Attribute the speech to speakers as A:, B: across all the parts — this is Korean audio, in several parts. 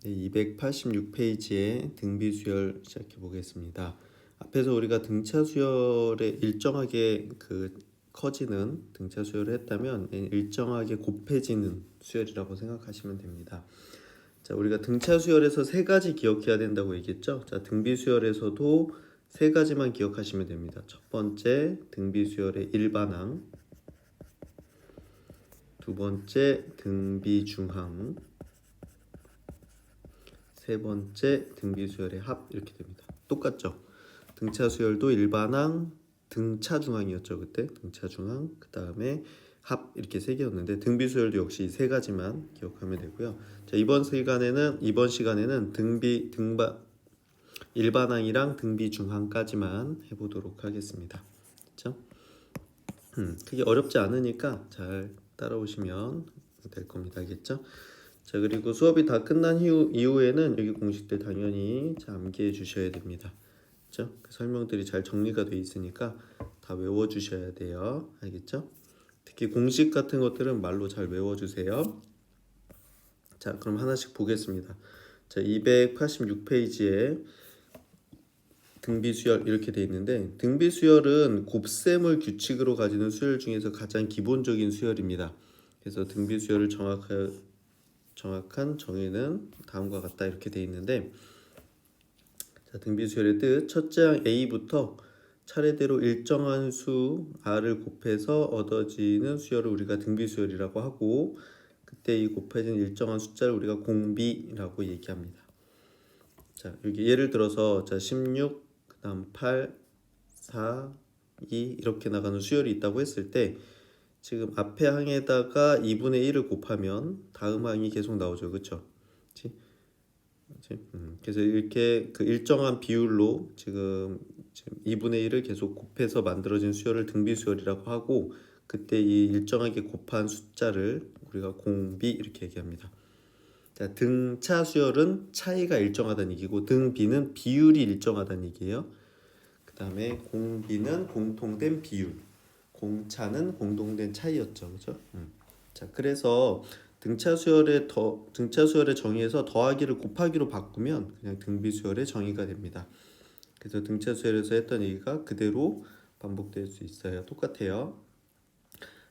A: 네, 286페이지의 등비 수열 시작해 보겠습니다. 앞에서 우리가 등차 수열에 일정하게 커지는 등차 수열을 했다면 일정하게 곱해지는 수열이라고 생각하시면 됩니다. 자, 우리가 등차 수열에서 세 가지 기억해야 된다고 얘기했죠. 자, 등비 수열에서도 세 가지만 기억하시면 됩니다. 첫 번째, 등비 수열의 일반항. 두 번째, 등비 중항. 세 번째, 등비 수열의 합. 이렇게 됩니다. 똑같죠? 등차 수열도 일반항, 등차 중항이었죠. 그때 등차 중항, 그 다음에 합, 이렇게 세 개였는데 등비 수열도 역시 세 가지만 기억하면 되고요. 자, 이번 시간에는 일반항이랑 등비 중항까지만 해보도록 하겠습니다. 그렇죠? 크게 어렵지 않으니까 잘 따라오시면 될 겁니다. 알겠죠? 자, 그리고 수업이 다 끝난 이후에는 여기 공식들 당연히 암기해 주셔야 됩니다. 그렇죠? 그 설명들이 잘 정리가 돼 있으니까 다 외워 주셔야 돼요. 알겠죠? 특히 공식 같은 것들은 말로 잘 외워 주세요. 자, 그럼 하나씩 보겠습니다. 자, 286페이지에 등비수열 이렇게 돼 있는데, 등비수열은 곱셈을 규칙으로 가지는 수열 중에서 가장 기본적인 수열입니다. 그래서 등비수열을 정확한 정의는 다음과 같다 이렇게 돼 있는데, 자, 등비수열의 뜻, 첫째 항 A부터 차례대로 일정한 수 R을 곱해서 얻어지는 수열을 우리가 등비수열이라고 하고, 그때 이 곱해진 일정한 숫자를 우리가 공비라고 얘기합니다. 자, 여기 예를 들어서 자 16, 그 다음 8, 4, 2 이렇게 나가는 수열이 있다고 했을 때 지금 앞에 항에다가 2분의 1을 곱하면 다음 항이 계속 나오죠. 그쵸? 그래서 이렇게 그 일정한 비율로 지금 2분의 1을 계속 곱해서 만들어진 수열을 등비수열이라고 하고, 그때 이 일정하게 곱한 숫자를 우리가 공비 이렇게 얘기합니다. 자, 등차 수열은 차이가 일정하다는 얘기고, 등비는 비율이 일정하다는 얘기예요. 그 다음에 공비는 공통된 비율, 공차는 공동된 차이였죠. 그죠? 자, 그래서 등차 수열의 정의에서 더하기를 곱하기로 바꾸면 그냥 등비 수열의 정의가 됩니다. 그래서 등차 수열에서 했던 얘기가 그대로 반복될 수 있어요. 똑같아요.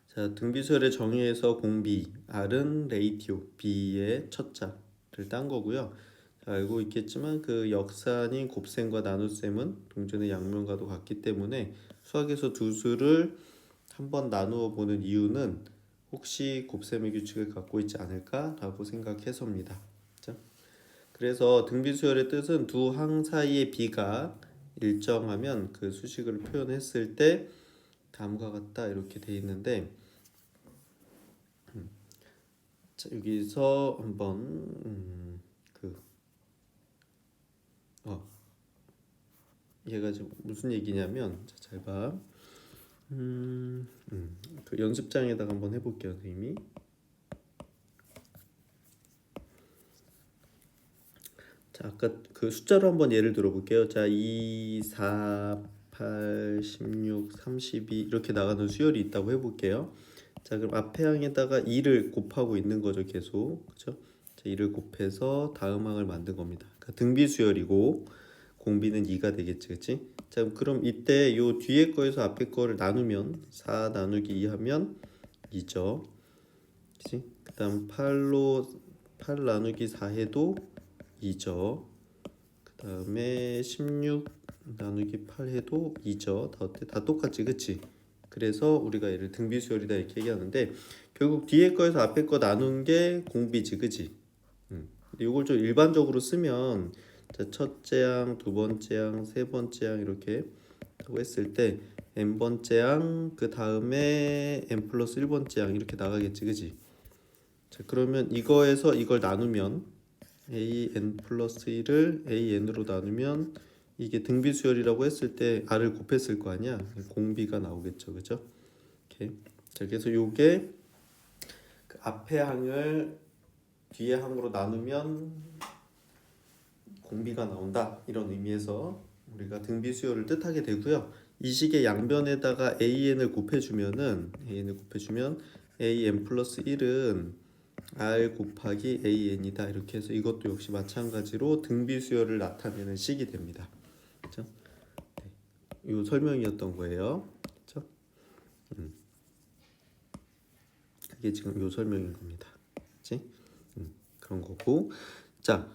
A: 자, 등비 수열의 정의에서 공비, R은 레이티오, B의 첫자를 딴 거고요. 자, 알고 있겠지만 그 역사인 곱셈과 나눗셈은 동전의 양면과도 같기 때문에 수학에서 두 수를 한번 나누어 보는 이유는 혹시 곱셈의 규칙을 갖고 있지 않을까라고 생각해서입니다. 그렇죠? 그래서 등비수열의 뜻은 두 항 사이의 비가 일정하면 그 수식을 표현했을 때 다음과 같다 이렇게 돼 있는데, 자, 여기서 한번 얘가 지금 무슨 얘기냐면, 자, 잘 봐. 그 연습장에다가 한번 해볼게요, 선생님이. 자, 아까 그 숫자로 한번 예를 들어볼게요. 자, 2, 4, 8, 16, 32 이렇게 나가는 수열이 있다고 해볼게요. 자, 그럼 앞에 항에다가 2를 곱하고 있는 거죠, 계속. 그렇죠? 자, 2를 곱해서 다음 항을 만든 겁니다. 그러니까 등비 수열이고 공비는 2가 되겠지, 그렇지? 자, 그럼 이때 요 뒤에 거에서 앞에 거를 나누면 4 나누기 2 하면 2죠. 그렇지? 그다음 8 나누기 4 해도 2죠. 그다음에 16 나누기 8 해도 2죠. 다 똑같지, 그치? 그래서 우리가 얘를 등비수열이다 이렇게 얘기하는데, 결국 뒤에 거에서 앞에 거 나눈 게 공비지, 그치? 근데 이걸 좀 일반적으로 쓰면, 자, 첫째 항, 두 번째 항, 세 번째 항 이렇게 하고 했을 때 n번째 항, 그 다음에 n 플러스 1번째 항 이렇게 나가겠지, 그치? 자, 그러면 이거에서 이걸 나누면 an 플러스 1을 an으로 나누면 이게 등비수열이라고 했을 때 r을 곱했을 거 아니야. 공비가 나오겠죠, 그죠? 이렇게. 자, 그래서 요게 그 앞에 항을 뒤에 항으로 나누면 공비가 나온다 이런 의미에서 우리가 등비수열을 뜻하게 되고요. 이 식의 양변에다가 an을 곱해주면 an 플러스 1은 R 곱하기 AN이다. 이렇게 해서 이것도 역시 마찬가지로 등비 수열을 나타내는 식이 됩니다. 그렇죠? 네. 이 설명이었던 거예요. 그렇죠? 이게 지금 이 설명인 겁니다. 그렇지? 그런 거고. 자,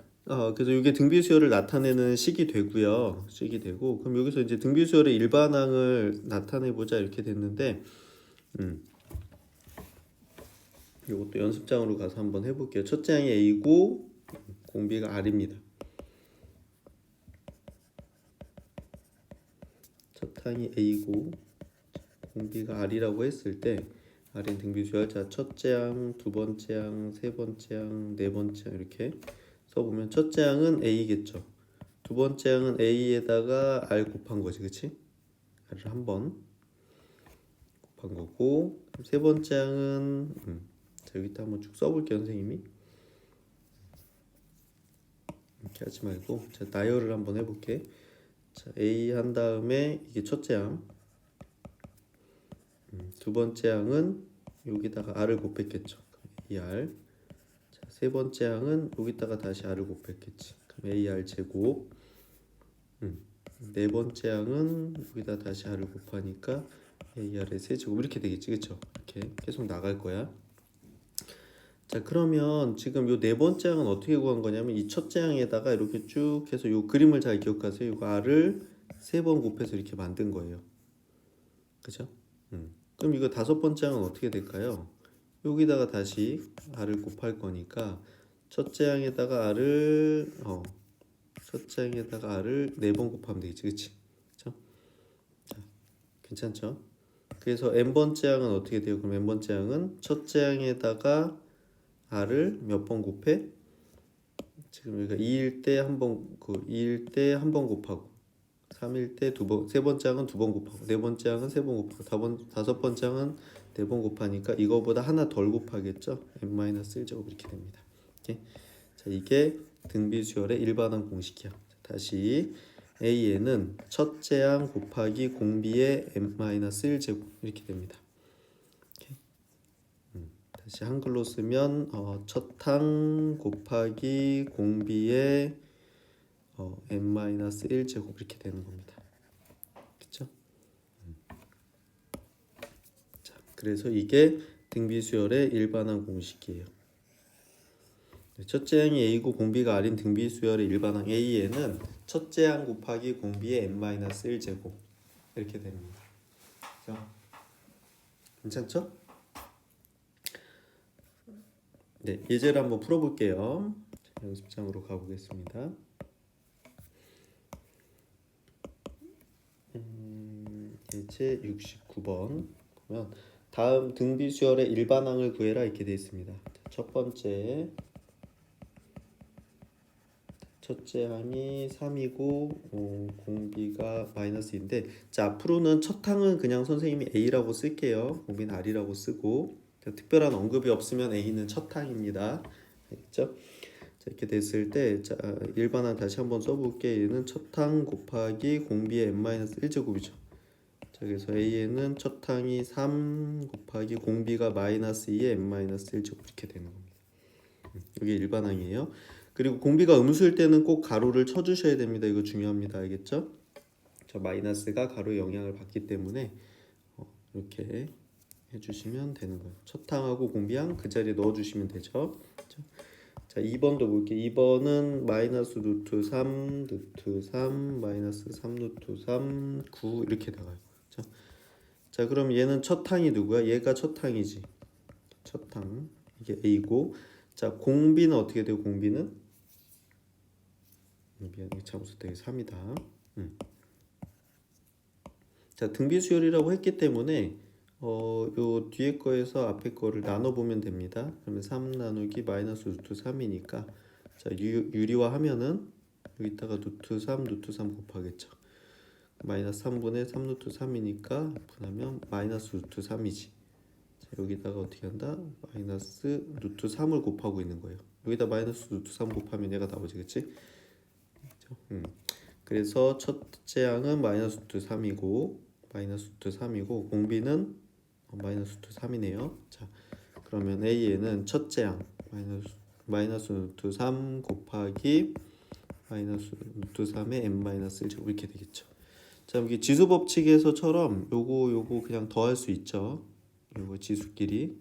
A: 그래서 이게 등비 수열을 나타내는 식이 되고요. 식이 되고, 그럼 여기서 이제 등비 수열의 일반항을 나타내 보자 이렇게 됐는데, 이것도 연습장으로 가서 한번 해볼게요. 첫째 항이 A고 공비가 R입니다. 첫 항이 A고 공비가 R이라고 했을 때 R인 등비 수열. 자, 첫째 항, 두 번째 항, 세 번째 항, 네 번째 항 이렇게 써보면 첫째 항은 A겠죠. 두 번째 항은 A에다가 R 곱한 거지, 그치? R을 한 번 곱한 거고, 세 번째 항은 자, 여기다 한번 쭉 써볼게요, 선생님이. 이렇게 하지 말고, 자, 나열을 한번 해볼게. 자, A 한 다음에 이게 첫째 항, 두 번째 항은 여기다가 R을 곱했겠죠. 그럼 AR. 자, 세 번째 항은 여기다가 다시 R을 곱했겠지. 그럼 AR 제곱. 네 번째 항은 여기다 다시 R을 곱하니까 AR의 세제곱 이렇게 되겠지, 그쵸? 이렇게 계속 나갈 거야. 자, 그러면 지금 요 네 번째 항은 어떻게 구한 거냐면 이 첫째 항에다가 이렇게 쭉 해서 요 그림을 잘 기억하세요. 이거 R을 세 번 곱해서 이렇게 만든 거예요. 그죠? 그럼 이거 다섯 번째 항은 어떻게 될까요? 여기다가 다시 R을 곱할 거니까 첫째 항에다가 R을 첫째 항에다가 R을 네 번 곱하면 되겠지, 그치? 그쵸? 자, 괜찮죠? 그래서 n번째 항은 어떻게 돼요? 그럼 n번째 항은 첫째 항에다가 R을 몇 번 곱해? 지금 여기가 2일 때 한 번, 2일 때 한 번 곱하고 3일 때 두 번, 세 번째 항은 두 번 곱하고 네 번째 항은 세 번 곱하고 다섯 번째 항은 네 번 곱하니까 이거보다 하나 덜 곱하겠죠? n-1제곱 이렇게 됩니다. 오케이? 자, 이게 등비수열의 일반항 공식이야. 다시 AN은 첫째 항 곱하기 공비의 n-1제곱 이렇게 됩니다. 다시 한글로 쓰면 첫항 곱하기 공비의 n-1제곱 이렇게 되는 겁니다. 그렇죠? 자, 그래서 이게 등비수열의 일반항 공식이에요. 첫째 항이 A고 공비가 R인 등비수열의 일반항 A에는 첫째 항 곱하기 공비의 n-1제곱 이렇게 됩니다. 그래서 괜찮죠? 네, 예제를 한번 풀어볼게요. 연습장으로 가보겠습니다. 예제 69번 보면 다음 등비수열의 일반항을 구해라 이렇게 되어 있습니다. 첫 번째 첫째 항이 3이고 공비가 마이너스인데 자 앞으로는 첫 항은 그냥 선생님이 A라고 쓸게요. 공비는 R이라고 쓰고 특별한 언급이 없으면 A는 첫 항입니다. 알겠죠? 자, 이렇게 됐을 때 자, 일반항 다시 한번 써볼게. 얘는 첫 항 곱하기 공비의 n-1제곱이죠. 자, 그래서 A에는 첫 항이 3 곱하기 공비가 마이너스 2의 n-1제곱 이렇게 되는 겁니다. 이게 일반항이에요. 그리고 공비가 음수일 때는 꼭 가로를 쳐주셔야 됩니다. 이거 중요합니다. 알겠죠? 저 마이너스가 가로에 영향을 받기 때문에 이렇게 해주시면 되는 거예요. 첫 항하고 공비항 그 자리에 넣어주시면 되죠. 자, 2번도 볼게요. 2번은 마이너스 루트 3, 루트 3, 마이너스 3, 루트 3, 9 이렇게 나가요. 자, 그럼 얘는 첫 항이 누구야? 얘가 첫 항이지. 첫 항. 이게 A고. 자, 공비는 어떻게 돼요? 공비는? 미안해, 참수 되게 3이다. 자, 등비수열이라고 했기 때문에 요 뒤에 거에서 앞에 거를 나눠 보면 됩니다. 그러면 3 나누기 마이너스 루트 3이니까 자, 유리화 하면은 여기다가 루트 3, 루트 3 곱하겠죠. 마이너스 3분의 3 루트 3이니까 분하면 마이너스 루트 3이지. 자, 여기다가 어떻게 한다? 마이너스 루트 3을 곱하고 있는 거예요. 여기다 마이너스 루트 3 곱하면 얘가 나오지, 그치? 그래서 첫째 항은 마이너스 루트 3이고 마이너스 루트 3이고 공비는 마이너스 루트 3이네요. 자, 그러면 A에는 첫째 항 마이너스 루트 3 곱하기 마이너스 루트 3의 n-1제곱 이렇게 되겠죠. 자, 여기 지수 법칙에서처럼 요거 그냥 더할 수 있죠. 요거 지수끼리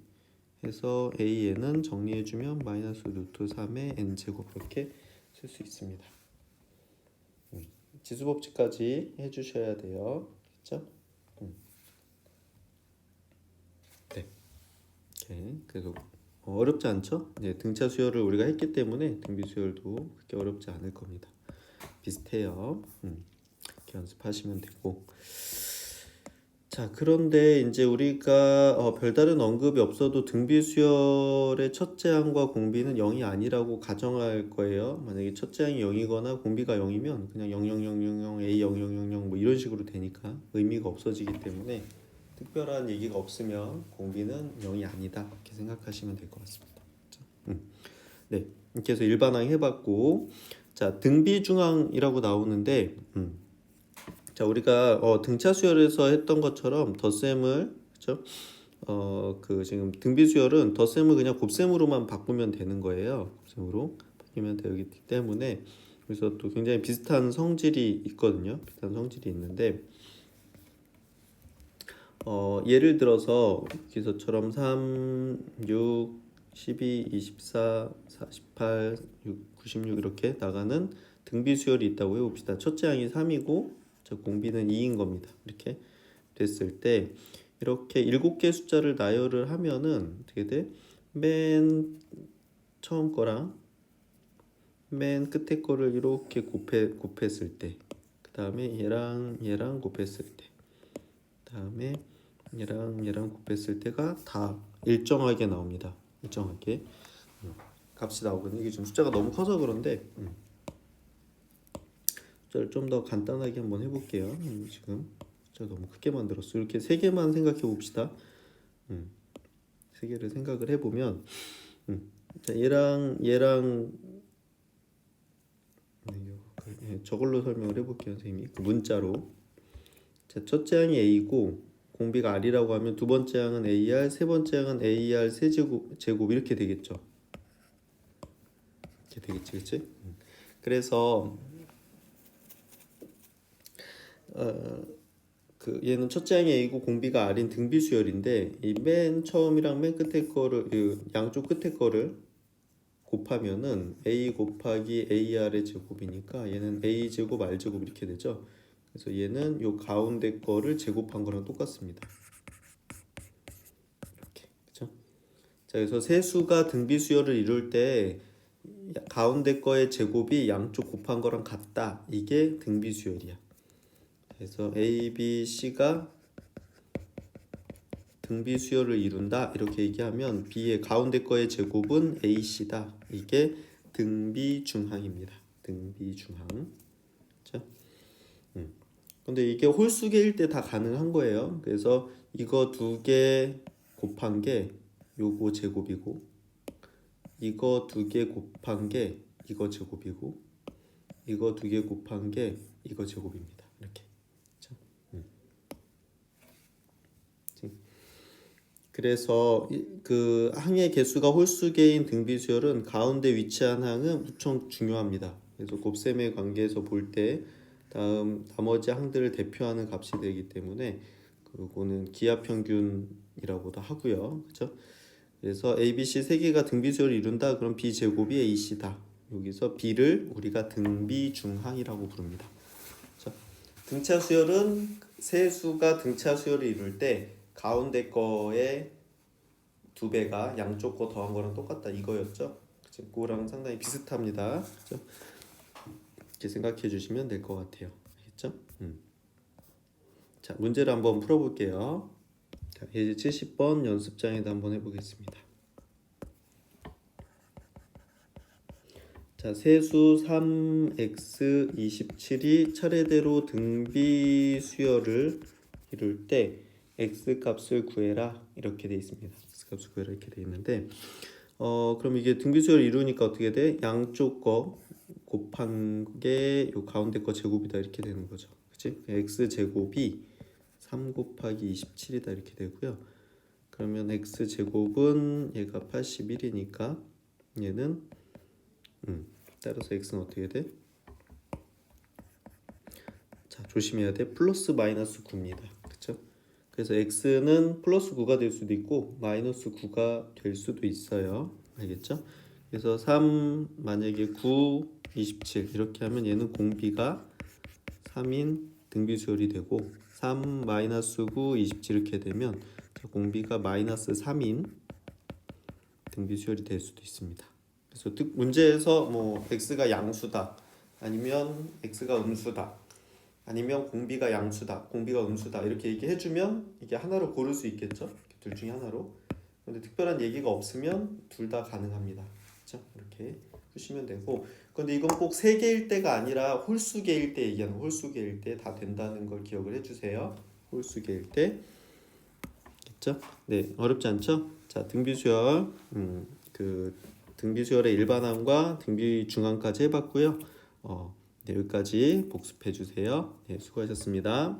A: 해서 A에는 정리해주면 마이너스 루트 3의 n제곱 이렇게 쓸 수 있습니다. 지수 법칙까지 해주셔야 돼요. 그렇죠? 네. 오케이. 그래서 어렵지 않죠? 네, 등차 수열을 우리가 했기 때문에 등비 수열도 그렇게 어렵지 않을 겁니다. 비슷해요. 이렇게 연습하시면 되고. 자, 그런데 이제 우리가 별다른 언급이 없어도 등비 수열의 첫째 항과 공비는 0이 아니라고 가정할 거예요. 만약에 첫째 항이 0이거나 공비가 0이면 그냥 00000 A 0000 뭐 이런 식으로 되니까 의미가 없어지기 때문에 특별한 얘기가 없으면 공비는 0이 아니다 이렇게 생각하시면 될 것 같습니다. 네, 이렇게 해서 일반항 해봤고, 자 등비중항이라고 나오는데, 자 우리가 등차 수열에서 했던 것처럼 덧셈을 그렇죠? 그 지금 등비 수열은 덧셈을 그냥 곱셈으로만 바꾸면 되는 거예요. 곱셈으로 바뀌면 되기 때문에 그래서 또 굉장히 비슷한 성질이 있거든요. 비슷한 성질이 있는데. 예를 들어서 여기서처럼 3, 6, 12, 24, 48, 96 이렇게 나가는 등비 수열이 있다고 해봅시다. 첫째 항이 3이고 공비는 2인 겁니다. 이렇게 됐을 때 이렇게 7개 숫자를 나열을 하면은 어떻게 돼? 맨 처음 거랑 맨 끝에 거를 이렇게 곱했을 때, 그 다음에 얘랑 곱했을 때, 그 다음에 얘랑 곱했을 때가 다 일정하게 나옵니다. 일정하게 값이 나오거든요. 이게 지금 숫자가 너무 커서 그런데 숫자를 좀 더 간단하게 한번 해볼게요. 지금 숫자 너무 크게 만들었어요. 이렇게 세 개만 생각해 봅시다. 세 개를 생각을 해보면 자, 얘랑 저걸로 설명을 해볼게요. 선생님이 그 문자로. 자, 첫째 항이 A고 공비가 R이라고 하면 두 번째 항은 AR, 세 번째 항은 AR 세제곱 이렇게 되겠죠. 이렇게 되겠지, 그렇지? 그래서 그 얘는 첫째 항이 A고 공비가 R인 등비 수열인데 이 맨 처음이랑 맨 끝에 거를 양쪽 끝에 거를 곱하면은 A 곱하기 AR의 제곱이니까 얘는 A 제곱 R 제곱 이렇게 되죠. 그래서 얘는 요 가운데 거를 제곱한 거랑 똑같습니다. 이렇게 그렇죠? 자, 그래서 세수가 등비 수열을 이룰 때 가운데 거의 제곱이 양쪽 곱한 거랑 같다. 이게 등비 수열이야. 그래서 A, B, C가 등비 수열을 이룬다. 이렇게 얘기하면 B의 가운데 거의 제곱은 AC다. 이게 등비 중항입니다. 등비 중항. 그렇죠? 근데 이게 홀수계일 때 다 가능한 거예요. 그래서 이거 두 개 곱한 게 요거 제곱이고, 이거 두 개 곱한 게 이거 제곱이고, 이거 두 개 곱한 게 이거 제곱입니다. 이렇게. 그렇죠? 그래서 그 항의 개수가 홀수계인 등비수열은 가운데 위치한 항은 무척 중요합니다. 그래서 곱셈의 관계에서 볼 때 나머지 항들을 대표하는 값이 되기 때문에 그거는 기하평균이라고도 하고요. 그렇죠? 그래서 A, B, C 세 개가 등비수열을 이룬다. 그럼 B 제곱이 AC다. 여기서 B를 우리가 등비중항이라고 부릅니다. 그렇죠? 등차 수열은 세 수가 등차 수열을 이룰 때 가운데 거의 두 배가 양쪽 거 더한 거랑 똑같다 이거였죠. 그거랑 상당히 비슷합니다. 그렇죠? 이렇게 생각해 주시면 될 것 같아요. 알겠죠? 자, 문제를 한번 풀어볼게요. 자, 예제 70번 연습장에다 한번 해보겠습니다. 자, 세수 3x27이 차례대로 등비 수열을 이룰 때 x 값을 구해라 이렇게 돼 있습니다. x 값을 구해라 이렇게 돼 있는데 그럼 이게 등비 수열을 이루니까 어떻게 돼? 양쪽 거 곱한 게 요 가운데 거 제곱이다 이렇게 되는 거죠. 그치? x 제곱이 3 곱하기 27이다 이렇게 되고요. 그러면 x 제곱은 얘가 81이니까 얘는 따라서 x는 어떻게 돼? 자, 조심해야 돼. 플러스 마이너스 9입니다. 그쵸? 그래서 x는 플러스 9가 될 수도 있고 마이너스 9가 될 수도 있어요. 알겠죠? 그래서 3 만약에 9, 27 이렇게 하면 얘는 공비가 3인 등비수열이 되고 3 마이너스 9, 27 이렇게 되면 공비가 마이너스 3인 등비수열이 될 수도 있습니다. 그래서 문제에서 뭐 x가 양수다 아니면 x가 음수다 아니면 공비가 양수다 공비가 음수다 이렇게 얘기해주면 이게 하나로 고를 수 있겠죠. 둘 중에 하나로. 근데 특별한 얘기가 없으면 둘 다 가능합니다. 그렇죠? 이렇게 푸시면 되고. 근데 이건 꼭 세 개일 때가 아니라 홀수개일 때 얘기하는 홀수개일 때 다 된다는 걸 기억을 해주세요. 홀수개일 때. 됐죠? 네, 어렵지 않죠? 자, 등비수열, 그 등비수열의 일반항과 등비중항까지 해봤고요. 네, 여기까지 복습해 주세요. 네, 수고하셨습니다.